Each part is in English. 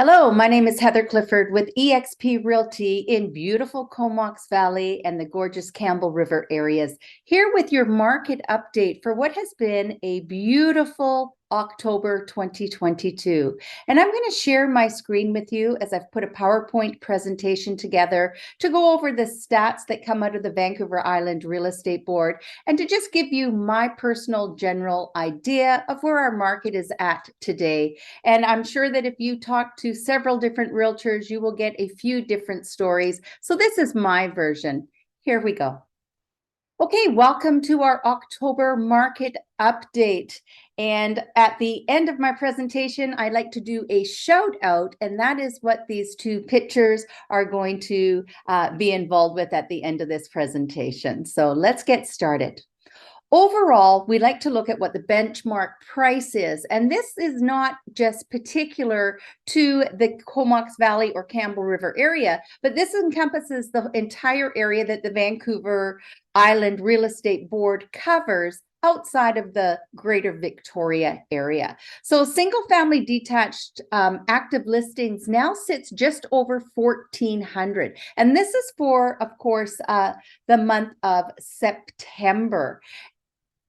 Hello, my name is Heather Clifford with eXp Realty in beautiful Comox Valley and the gorgeous Campbell River areas. Here with your market update for what has been a beautiful October 2022. And I'm going to share my screen with you as I've put a PowerPoint presentation together to go over the stats that come out of the Vancouver Island Real Estate Board and to just give you my personal general idea of where our market is at today. And I'm sure that if you talk to several different realtors, you will get a few different stories. So this is my version. Here we go. Okay, welcome to our October market update. And at the end of my presentation, I like to do a shout out, and that is what these two pictures are going to be involved with at the end of this presentation. So let's get started. Overall, we like to look at what the benchmark price is, and this is not just particular to the Comox Valley or Campbell River area, but this encompasses the entire area that the Vancouver Island Real Estate Board covers outside of the greater Victoria area. So single family detached active listings now sits just over 1,400. And this is for, of course, the month of September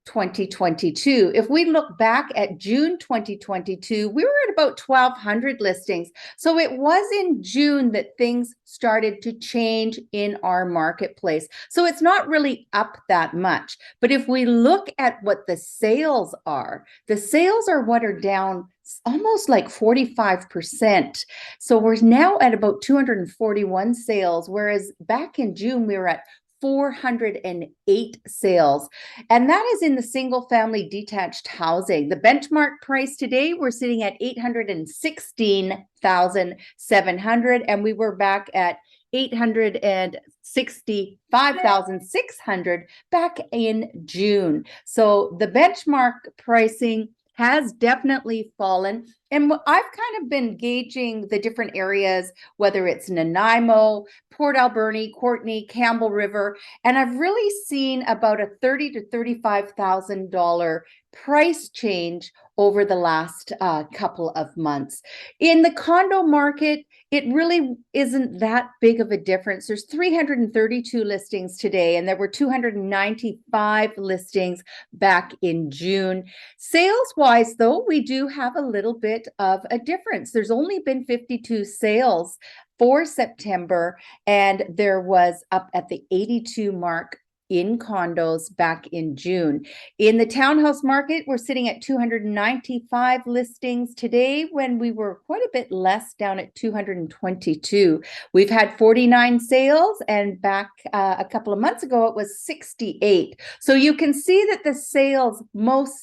2022. If we look back at June 2022, we were at about 1,200 listings. So it was in June that things started to change in our marketplace. So it's not really up that much. But if we look at what the sales are what are down almost like 45%. So we're now at about 241 sales, whereas back in June, we were at 408 sales. And that is in the single family detached housing. The benchmark price today, we're sitting at 816,700, and we were back at 865,600 back in June. So the benchmark pricing has definitely fallen. And I've kind of been gauging the different areas, whether it's Nanaimo, Port Alberni, Courtenay, Campbell River, and I've really seen about a $30,000 to $35,000 price change over the last couple of months. In the condo market, it really isn't that big of a difference. There's 332 listings today, and there were 295 listings back in June. Sales-wise, though, we do have a little bit of a difference. There's only been 52 sales for September, and there was up at the 82 mark in condos back in June. In the townhouse market, we're sitting at 295 listings today when we were quite a bit less, down at 222. We've had 49 sales, and back a couple of months ago, it was 68. So you can see that the sales most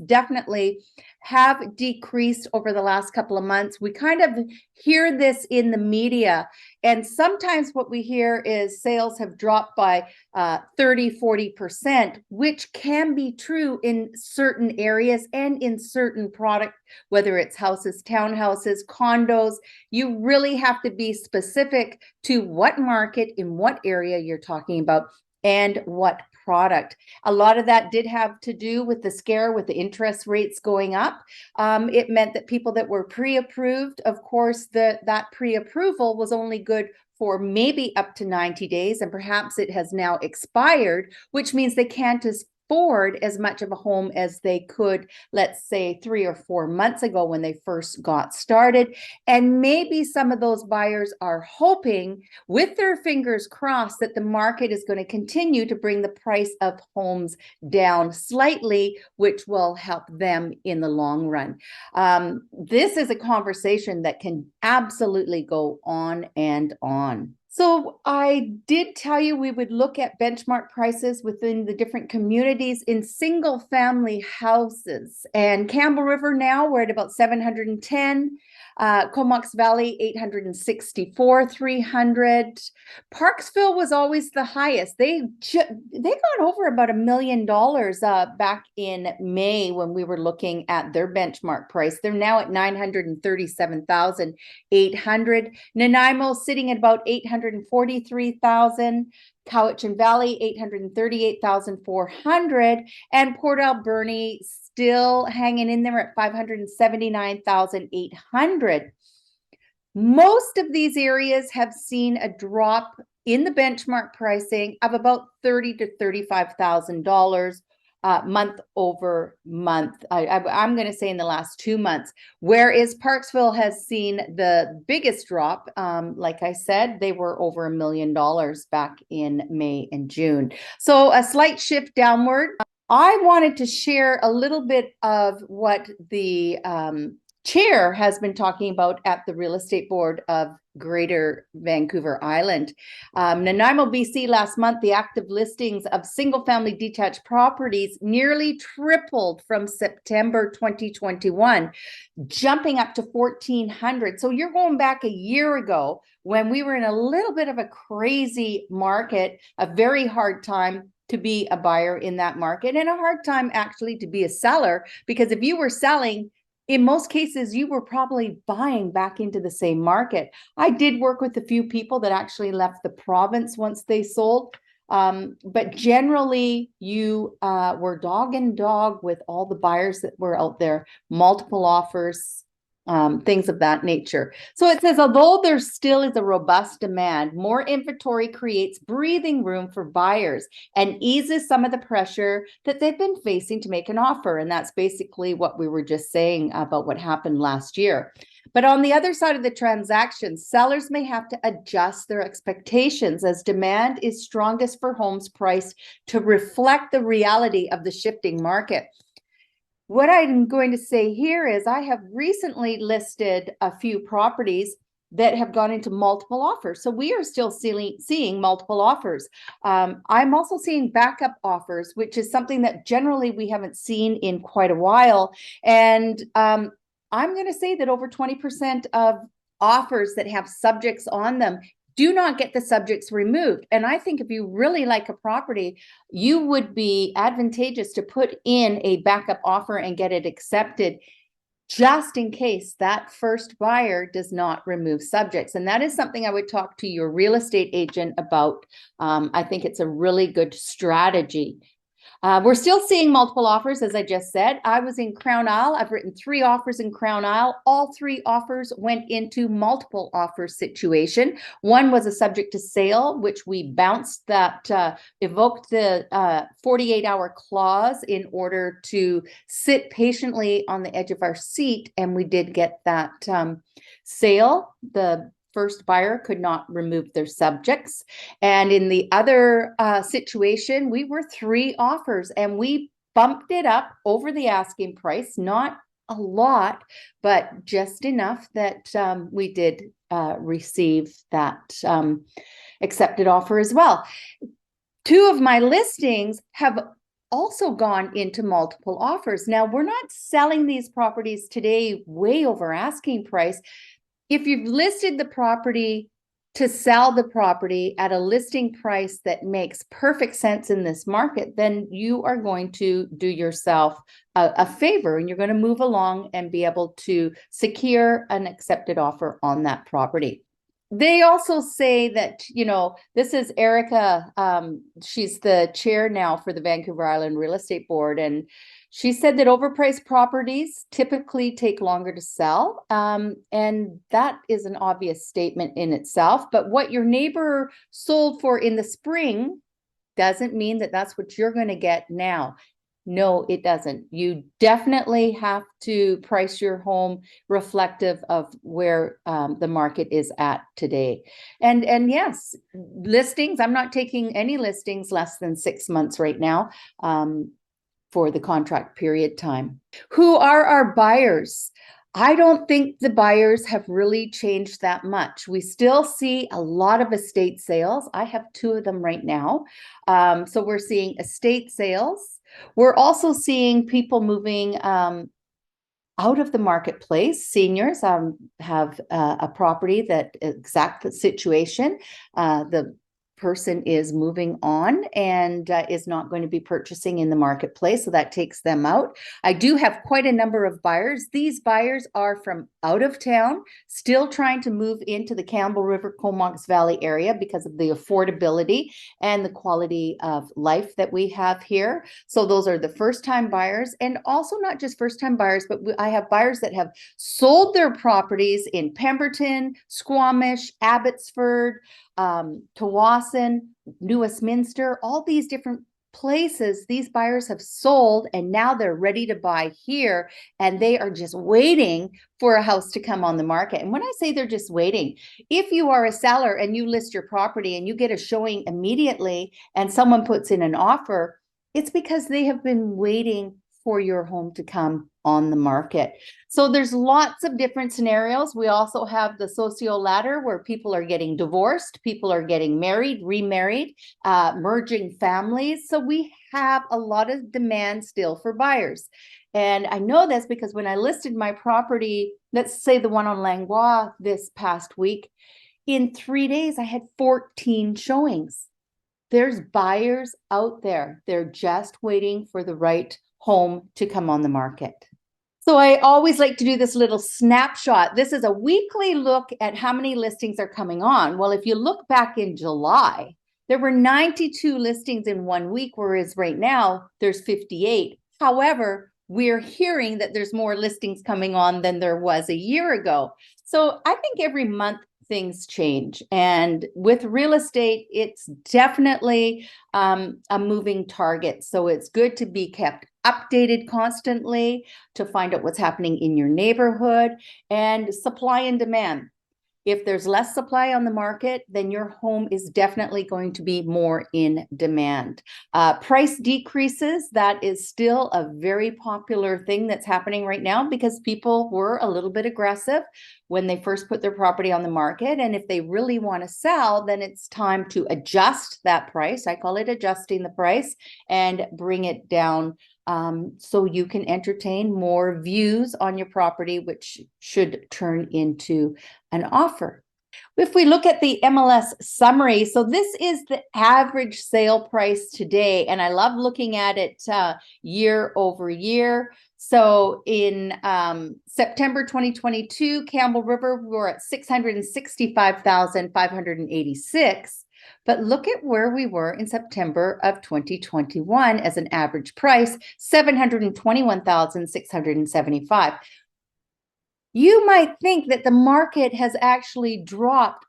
definitely have decreased over the last couple of months. We kind of hear this in the media, and sometimes what we hear is sales have dropped by 30-40%, which can be true in certain areas and in certain product, whether it's houses, townhouses, condos. You really have to be specific to what market, in what area you're talking about, and what product. A lot of that did have to do with the scare with the interest rates going up. It meant that people that were pre-approved, of course, that pre-approval was only good for maybe up to 90 days, and perhaps it has now expired, which means they can't afford as much of a home as they could, let's say 3 or 4 months ago when they first got started. And maybe some of those buyers are hoping, with their fingers crossed, that the market is going to continue to bring the price of homes down slightly, which will help them in the long run. This is a conversation that can absolutely go on and on. So I did tell you we would look at benchmark prices within the different communities in single family houses. And Campbell River now, we're at about 710. Comox Valley, 864, 300. Parksville was always the highest. They got over about $1 million back in May when we were looking at their benchmark price. They're now at 937,800. Nanaimo sitting at about 843,000. Cowichan Valley, 838,400, and Port Alberni still hanging in there at 579,800. Most of these areas have seen a drop in the benchmark pricing of about $30,000 to $35,000 month over month. I'm going to say in the last 2 months, whereas Parksville has seen the biggest drop. Like I said, they were over $1 million back in May and June. So a slight shift downward. I wanted to share a little bit of what the chair has been talking about at the real estate board of Greater Vancouver Island. Nanaimo, BC, last month, the active listings of single-family detached properties nearly tripled from September 2021, jumping up to 1,400. So you're going back a year ago when we were in a little bit of a crazy market, a very hard time to be a buyer in that market, and a hard time actually to be a seller, because if you were selling, in most cases, you were probably buying back into the same market. I did work with a few people that actually left the province once they sold. But generally, you were dog and dog with all the buyers that were out there, multiple offers, things of that nature. So it says, although there still is a robust demand, more inventory creates breathing room for buyers and eases some of the pressure that they've been facing to make an offer. And that's basically what we were just saying about what happened last year. But on the other side of the transaction, sellers may have to adjust their expectations as demand is strongest for homes priced to reflect the reality of the shifting market. What I'm going to say here is I have recently listed a few properties that have gone into multiple offers. So we are still seeing multiple offers. I'm also seeing backup offers, which is something that generally we haven't seen in quite a while. And I'm going to say that over 20% of offers that have subjects on them do not get the subjects removed. And I think if you really like a property, you would be advantageous to put in a backup offer and get it accepted, just in case that first buyer does not remove subjects. And that is something I would talk to your real estate agent about. I think it's a really good strategy. We're still seeing multiple offers, as I just said. I was in Crown Isle. I've written 3 offers in Crown Isle. All 3 offers went into multiple offer situation. One was a subject to sale, which we bounced that, evoked the 48-hour clause in order to sit patiently on the edge of our seat. And we did get that sale. The first buyer could not remove their subjects. And in the other situation, we were 3 offers and we bumped it up over the asking price, not a lot, but just enough that we did receive that accepted offer as well. 2 of my listings have also gone into multiple offers. Now, we're not selling these properties today way over asking price. If you've listed the property to sell the property at a listing price that makes perfect sense in this market, then you are going to do yourself a favor and you're going to move along and be able to secure an accepted offer on that property. They also say that, you know, this is Erica. She's the chair now for the Vancouver Island Real Estate Board. And she said that overpriced properties typically take longer to sell. And that is an obvious statement in itself. But what your neighbor sold for in the spring doesn't mean that that's what you're going to get now. No, it doesn't. You definitely have to price your home reflective of where the market is at today. And yes, listings, I'm not taking any listings less than 6 months right now for the contract period time. Who are our buyers? I don't think the buyers have really changed that much. We still see a lot of estate sales. I have 2 of them right now. So we're seeing estate sales. We're also seeing people moving out of the marketplace. Seniors have a property that exact situation. The person is moving on and is not going to be purchasing in the marketplace. So that takes them out. I do have quite a number of buyers. These buyers are from out of town, still trying to move into the Campbell River, Comox Valley area because of the affordability and the quality of life that we have here. So those are the first-time buyers, and also not just first-time buyers, but I have buyers that have sold their properties in Pemberton, Squamish, Abbotsford, Tawasin, New Westminster, all these different places. These buyers have sold and now they're ready to buy here, and they are just waiting for a house to come on the market. And when I say they're just waiting, if you are a seller and you list your property and you get a showing immediately and someone puts in an offer, it's because they have been waiting for your home to come on the market. So there's lots of different scenarios. We also have the socio ladder where people are getting divorced, people are getting married, remarried, merging families. So we have a lot of demand still for buyers. And I know this because when I listed my property, let's say the one on Langlois this past week, in 3 days, I had 14 showings. There's buyers out there. They're just waiting for the right home to come on the market. So I always like to do this little snapshot. This is a weekly look at how many listings are coming on. Well, if you look back in July, there were 92 listings in 1 week, whereas right now there's 58. However, we're hearing that there's more listings coming on than there was a year ago. So I think every month things change. And with real estate, it's definitely a moving target. So it's good to be kept updated constantly to find out what's happening in your neighborhood, and supply and demand. If there's less supply on the market, then your home is definitely going to be more in demand. Price decreases, that is still a very popular thing that's happening right now because people were a little bit aggressive when they first put their property on the market. And if they really want to sell, then it's time to adjust that price. I call it adjusting the price, and bring it down so you can entertain more views on your property, which should turn into an offer. If we look at the MLS summary, so this is the average sale price today, and I love looking at it year over year. So in September 2022, Campbell River, we were at 665,586. But look at where we were in September of 2021 as an average price, 721,675. You might think that the market has actually dropped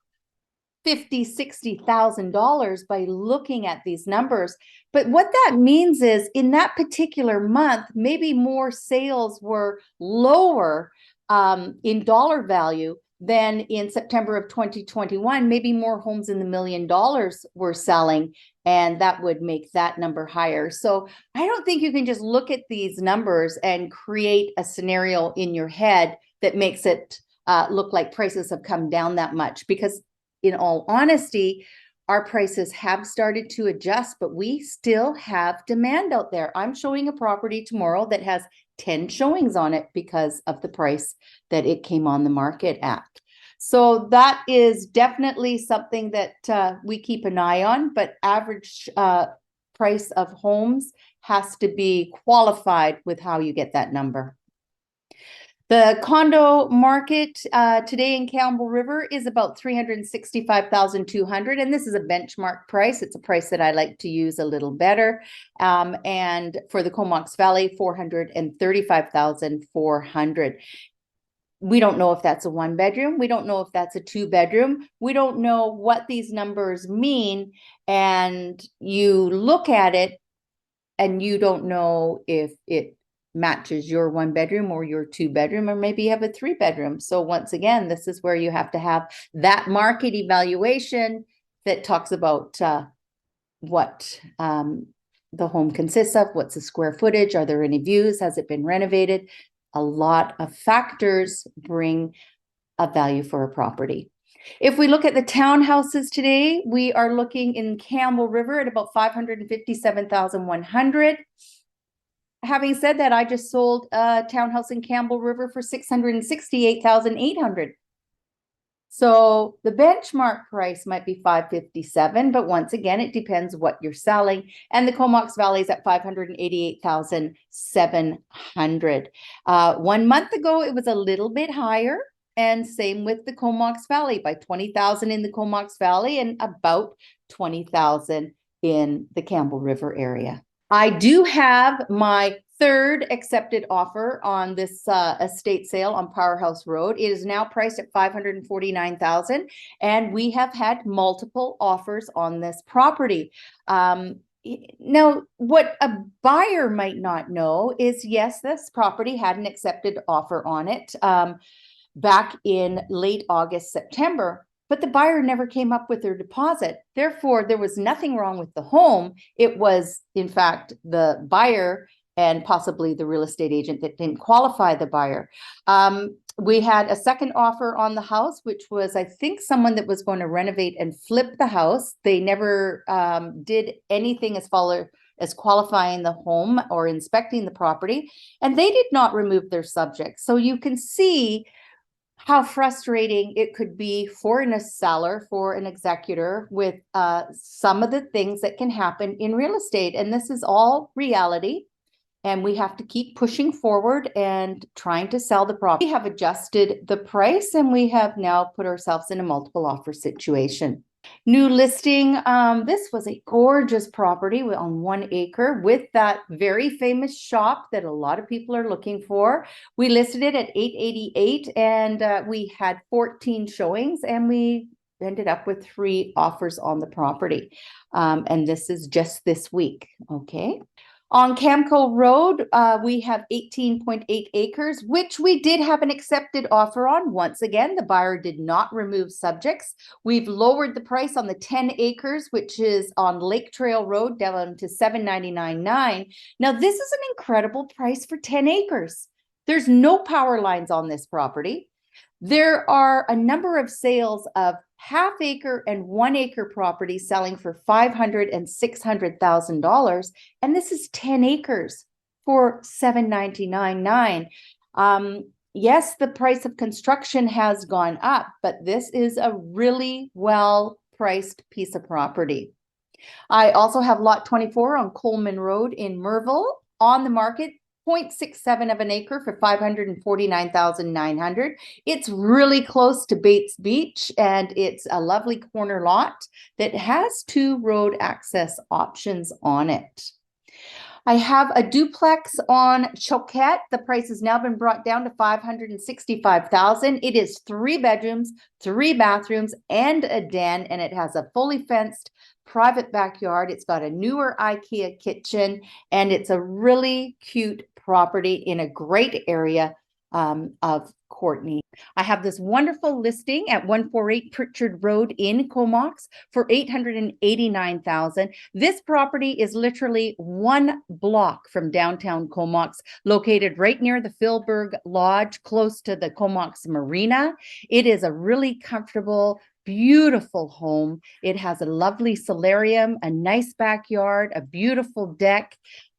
$50,000, $60,000 by looking at these numbers. But what that means is in that particular month, maybe more sales were lower in dollar value than in September of 2021. Maybe more homes in the $1 million were selling, and that would make that number higher. So I don't think you can just look at these numbers and create a scenario in your head that makes it look like prices have come down that much, because in all honesty, our prices have started to adjust, but we still have demand out there. I'm showing a property tomorrow that has 10 showings on it because of the price that it came on the market at. So that is definitely something that we keep an eye on, but average price of homes has to be qualified with how you get that number. The condo market today in Campbell River is about $365,200, and this is a benchmark price. It's a price that I like to use a little better. And for the Comox Valley, $435,400. We don't know if that's a 1-bedroom. We don't know if that's a 2-bedroom. We don't know what these numbers mean. And you look at it and you don't know if it matches your 1-bedroom or your 2-bedroom, or maybe you have a 3-bedroom. So once again, this is where you have to have that market evaluation that talks about what the home consists of, what's the square footage, are there any views, has it been renovated? A lot of factors bring a value for a property. If we look at the townhouses today, we are looking in Campbell River at about $557,100. Having said that, I just sold a townhouse in Campbell River for $668,800. So the benchmark price might be 557, but once again, it depends what you're selling. And the Comox Valley is at 588,700. 1 month ago, it was a little bit higher. And same with the Comox Valley, by 20,000 in the Comox Valley and about 20,000 in the Campbell River area. I do have my third accepted offer on this estate sale on Powerhouse Road. It is now priced at 549,000, and we have had multiple offers on this property. Now, what a buyer might not know is, yes, this property had an accepted offer on it back in late August, September, but the buyer never came up with their deposit. Therefore, there was nothing wrong with the home. It was, in fact, the buyer and possibly the real estate agent that didn't qualify the buyer. We had a second offer on the house, which was, I think, someone that was going to renovate and flip the house. They never did anything as far as qualifying the home or inspecting the property, and they did not remove their subject. So you can see how frustrating it could be for a seller, for an executor, with some of the things that can happen in real estate. And this is all reality. And we have to keep pushing forward and trying to sell the property. We have adjusted the price, and we have now put ourselves in a multiple offer situation. New listing. This was a gorgeous property on 1 acre with that very famous shop that a lot of people are looking for. We listed it at 888, and we had 14 showings, and we ended up with 3 offers on the property. And this is just this week. Okay. On Camco Road, we have 18.8 acres, which we did have an accepted offer on. Once again, the buyer did not remove subjects. We've lowered the price on the 10 acres, which is on Lake Trail Road, down to $799,900. Now, this is an incredible price for 10 acres. There's no power lines on this property. There are a number of sales of half-acre and 1 acre properties selling for $500,000 and $600,000, and this is 10 acres for $799,900. Yes, the price of construction has gone up, but this is a really well-priced piece of property. I also have lot 24 on Coleman Road in Merville on the market. 0.67 of an acre for $549,900. It's really close to Bates Beach, and it's a lovely corner lot that has 2 road access options on it. I have a duplex on Choquette. The price has now been brought down to $565,000. It is 3 bedrooms, 3 bathrooms, and a den, and it has a fully fenced private backyard. It's got a newer IKEA kitchen, and it's a really cute property in a great area of Courtney. I have this wonderful listing at 148 Pritchard Road in Comox for $889,000. This property is literally 1 block from downtown Comox, located right near the Philberg Lodge, close to the Comox Marina. It is a really comfortable, beautiful home. It has a lovely solarium, a nice backyard, a beautiful deck,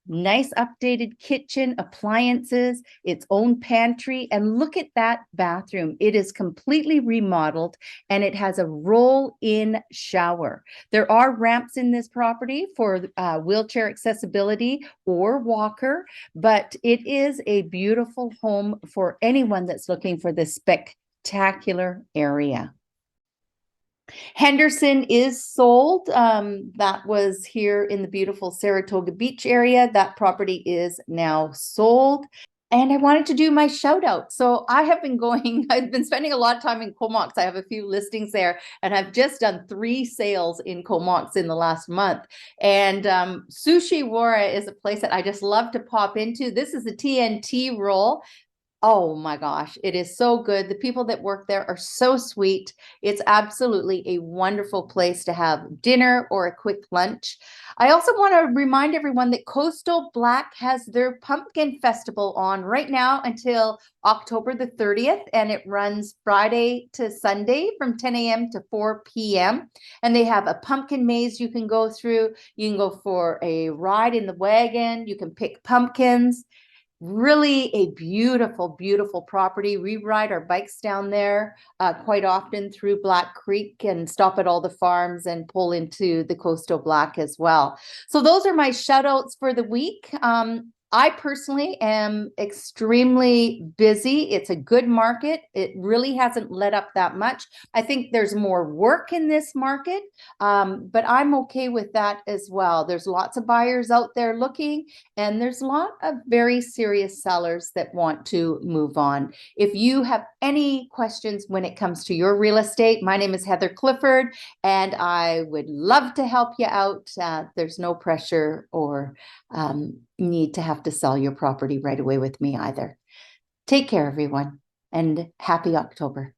nice updated kitchen, appliances, its own pantry, and look at that bathroom. It is completely remodeled, and it has a roll-in shower. There are ramps in this property for wheelchair accessibility or walker, but it is a beautiful home for anyone that's looking for this spectacular area. Henderson is sold. That was here in the beautiful Saratoga Beach area. That property is now sold. And I wanted to do my shout out. So I've been spending a lot of time in Comox. I have a few listings there, and I've just done 3 sales in Comox in the last month. And Sushi Wara is a place that I just love to pop into. This is a TNT roll. Oh my gosh, it is so good. The people that work there are so sweet. It's absolutely a wonderful place to have dinner or a quick lunch. I also want to remind everyone that Coastal Black has their pumpkin festival on right now until October the 30th, and it runs Friday to Sunday from 10 a.m. to 4 p.m. And they have a pumpkin maze you can go through. You can go for a ride in the wagon. You can pick pumpkins. Really a beautiful, beautiful property. We ride our bikes down there quite often through Black Creek and stop at all the farms and pull into the Coastal Black as well. So those are my shout outs for the week. I personally am extremely busy. It's a good market. It really hasn't let up that much. I think there's more work in this market, but I'm okay with that as well. There's lots of buyers out there looking, and there's a lot of very serious sellers that want to move on. If you have any questions when it comes to your real estate, my name is Heather Clifford, and I would love to help you out. There's no pressure or need to have to sell your property right away with me either. Take care, everyone, and happy October.